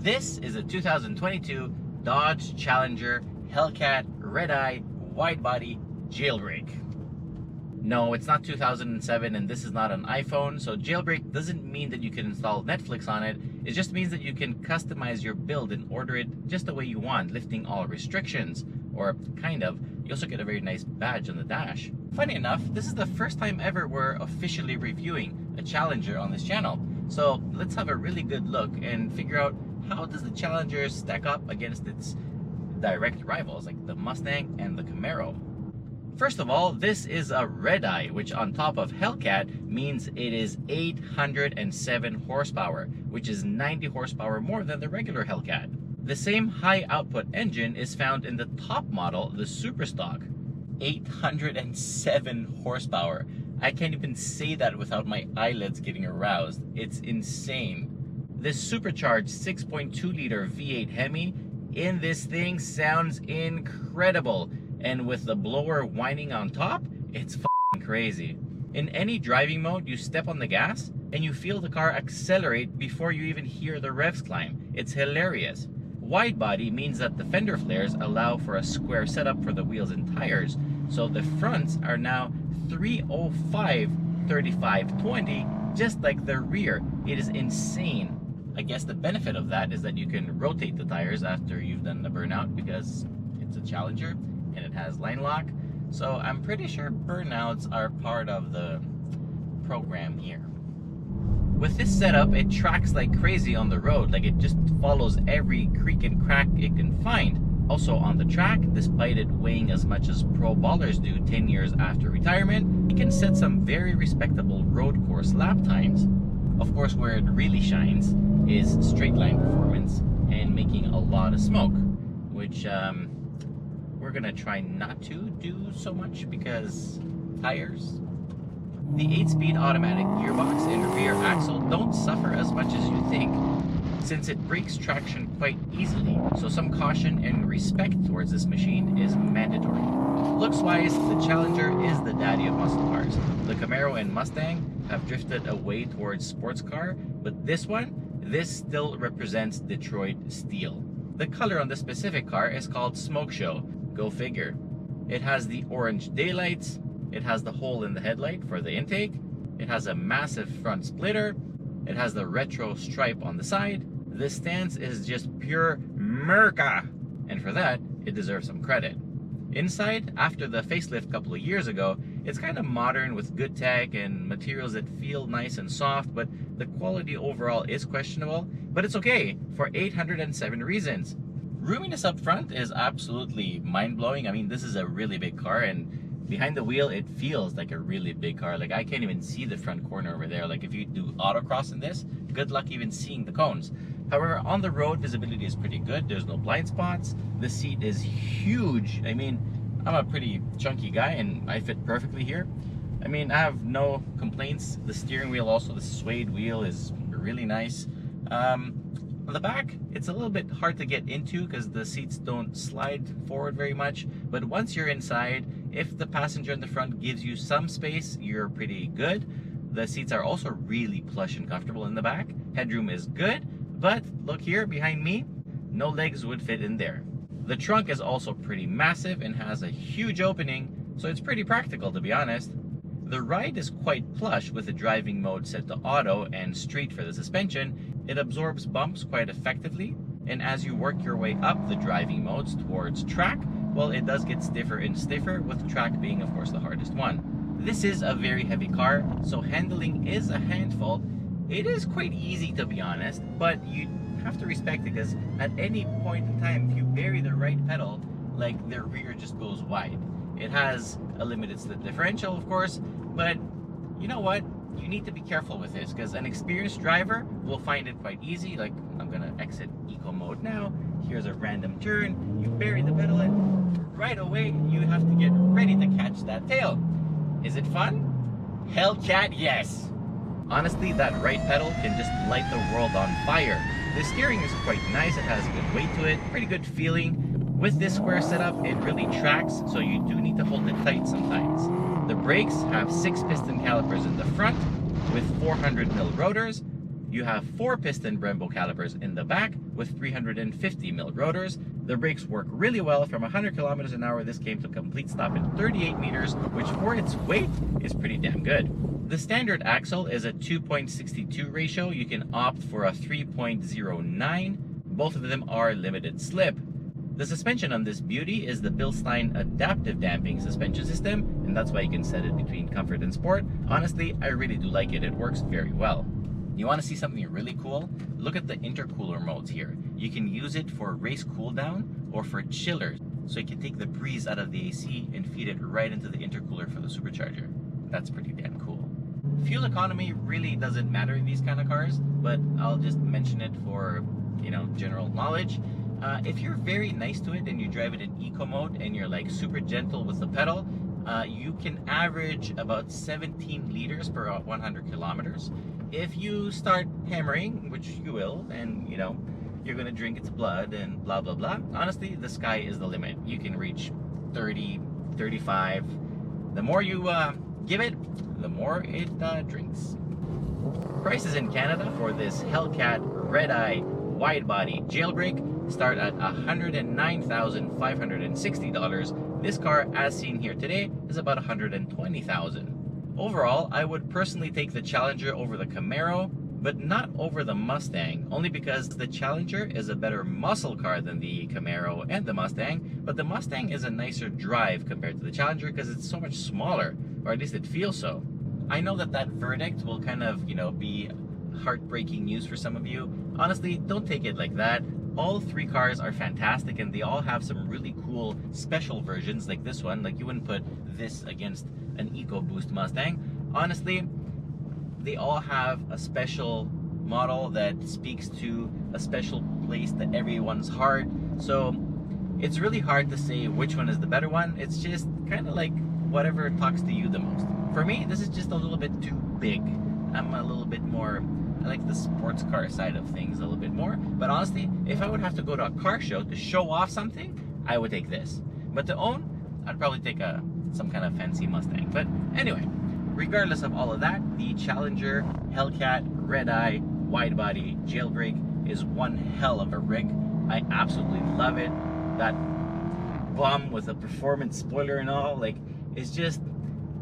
This is a 2022 Dodge Challenger Hellcat Redeye Widebody Jailbreak. No, it's not 2007 and this is not an iPhone, so jailbreak doesn't mean that you can install Netflix on it. It just means that you can customize your build and order it just the way you want, lifting all restrictions, or kind of. You also get a very nice badge on the dash. Funny enough, this is the first time ever we're officially reviewing a Challenger on this channel. So let's have a really good look and figure out how does the Challenger stack up against its direct rivals like the Mustang and the Camaro. First of all, this is a Redeye, which on top of Hellcat means it is 807 horsepower, which is 90 horsepower more than the regular Hellcat. The same high output engine is found in the top model, the Superstock. 807 horsepower. I can't even say that without my eyelids getting aroused. It's insane. This supercharged 6.2 liter V8 Hemi in this thing sounds incredible. And with the blower whining on top, it's f***ing crazy. In any driving mode, you step on the gas and you feel the car accelerate before you even hear the revs climb. It's hilarious. Wide body means that the fender flares allow for a square setup for the wheels and tires. So the fronts are now 305 35/20, just like the rear. It is insane. I guess the benefit of that is that you can rotate the tires after you've done the burnout because it's a Challenger and it has line lock. So I'm pretty sure burnouts are part of the program here. With this setup, it tracks like crazy on the road. Like it just follows every creak and crack it can find. Also on the track, despite it weighing as much as pro ballers do 10 years after retirement, it can set some very respectable road course lap times. Of course, where it really shines is straight line performance and making a lot of smoke, which we're gonna try not to do so much because tires. The 8-speed automatic gearbox and rear axle don't suffer as much as you think, since it breaks traction quite easily, so some caution and respect towards this machine is mandatory. Looks-wise, the Challenger is the daddy of muscle cars. The Camaro and Mustang have drifted away towards sports car, but this still represents Detroit steel. The color on this specific car is called Smoke Show. Go figure. It has the orange daylights, it has the hole in the headlight for the intake, it has a massive front splitter, it has the retro stripe on the side. This stance is just pure Merca, and for that, it deserves some credit. Inside, after the facelift a couple of years ago, it's kind of modern with good tech and materials that feel nice and soft, but the quality overall is questionable, but it's okay for 807 reasons. Roominess up front is absolutely mind-blowing. I mean, this is a really big car, and behind the wheel, it feels like a really big car. Like, I can't even see the front corner over there. Like, if you do autocross in this, good luck even seeing the cones. However, on the road, visibility is pretty good. There's no blind spots. The seat is huge. I mean, I'm a pretty chunky guy, and I fit perfectly here. I mean, I have no complaints. The steering wheel, also the suede wheel, is really nice. On the back, it's a little bit hard to get into because the seats don't slide forward very much. But once you're inside, if the passenger in the front gives you some space, you're pretty good. The seats are also really plush and comfortable in the back. Headroom is good, but look here behind me, no legs would fit in there. The trunk is also pretty massive and has a huge opening, so it's pretty practical, to be honest. The ride is quite plush with the driving mode set to auto and street for the suspension. It absorbs bumps quite effectively, and as you work your way up the driving modes towards track, well, it does get stiffer and stiffer, with track being, of course, the hardest one. This is a very heavy car, so handling is a handful. It is quite easy, to be honest, but you have to respect it, because at any point in time, if you bury the right pedal, like, the rear just goes wide. It has a limited slip differential, of course, but you know what? You need to be careful with this, because an experienced driver will find it quite easy. Like, I'm gonna exit eco mode now. Here's a random turn. You bury the pedal in. Right away, you have to get ready to catch that tail. Is it fun? Hellcat, yes. Honestly, that right pedal can just light the world on fire. The steering is quite nice. It has a good weight to it. Pretty good feeling. With this square setup, it really tracks, so you do need to hold it tight sometimes. The brakes have 6 piston calipers in the front with 400mm rotors. You have 4 piston Brembo calipers in the back with 350mm rotors. The brakes work really well. From 100 kilometers an hour, this came to a complete stop in 38 meters, which for its weight is pretty damn good. The standard axle is a 2.62 ratio. You can opt for a 3.09. Both of them are limited slip. The suspension on this beauty is the Bilstein adaptive damping suspension system, and that's why you can set it between comfort and sport. Honestly, I really do like it. It works very well. You want to see something really cool? Look at the intercooler modes here. You can use it for race cool down or for chillers. So you can take the breeze out of the AC and feed it right into the intercooler for the supercharger. That's pretty damn cool. Fuel economy really doesn't matter in these kind of cars, but I'll just mention it for, you know, general knowledge. If you're very nice to it and you drive it in eco mode and you're like super gentle with the pedal, you can average about 17 liters per 100 kilometers. If you start hammering, which you will, and you know, you're gonna drink its blood and blah blah blah, honestly, the sky is the limit. You can reach 30, 35. The more you give it, the more it drinks. Prices in Canada for this Hellcat Redeye Widebody Jailbreak start at $109,560. This car, as seen here today, is about $120,000. Overall, I would personally take the Challenger over the Camaro, but not over the Mustang, only because the Challenger is a better muscle car than the Camaro and the Mustang, but the Mustang is a nicer drive compared to the Challenger because it's so much smaller, or at least it feels so. I know that that verdict will kind of, you know, be heartbreaking news for some of you. Honestly, don't take it like that. All 3 cars are fantastic, and they all have some really cool special versions like this one. Like, you wouldn't put this against an EcoBoost Mustang. Honestly, they all have a special model that speaks to a special place to everyone's heart. So it's really hard to say which one is the better one. It's just kind of like whatever talks to you the most. For me, this is just a little bit too big. I'm a little bit more, I like the sports car side of things a little bit more. But honestly, if I would have to go to a car show to show off something, I would take this. But to own, I'd probably take some kind of fancy Mustang. But anyway, regardless of all of that, the Challenger Hellcat Redeye Widebody Jailbreak is one hell of a rig. I absolutely love it. That bum with a performance spoiler and all, like, it's just,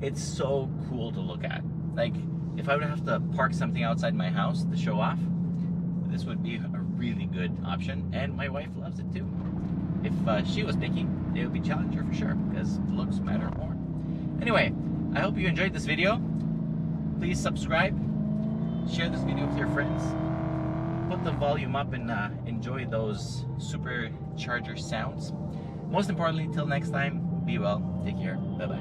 it's so cool to look at. Like, if I would have to park something outside my house to show off, this would be a really good option, and my wife loves it too. If she was picky, it would be Challenger for sure, because looks matter more. Anyway, I hope you enjoyed this video. Please subscribe, share this video with your friends, put the volume up and enjoy those supercharger sounds. Most importantly, till next time, be well, take care, bye-bye.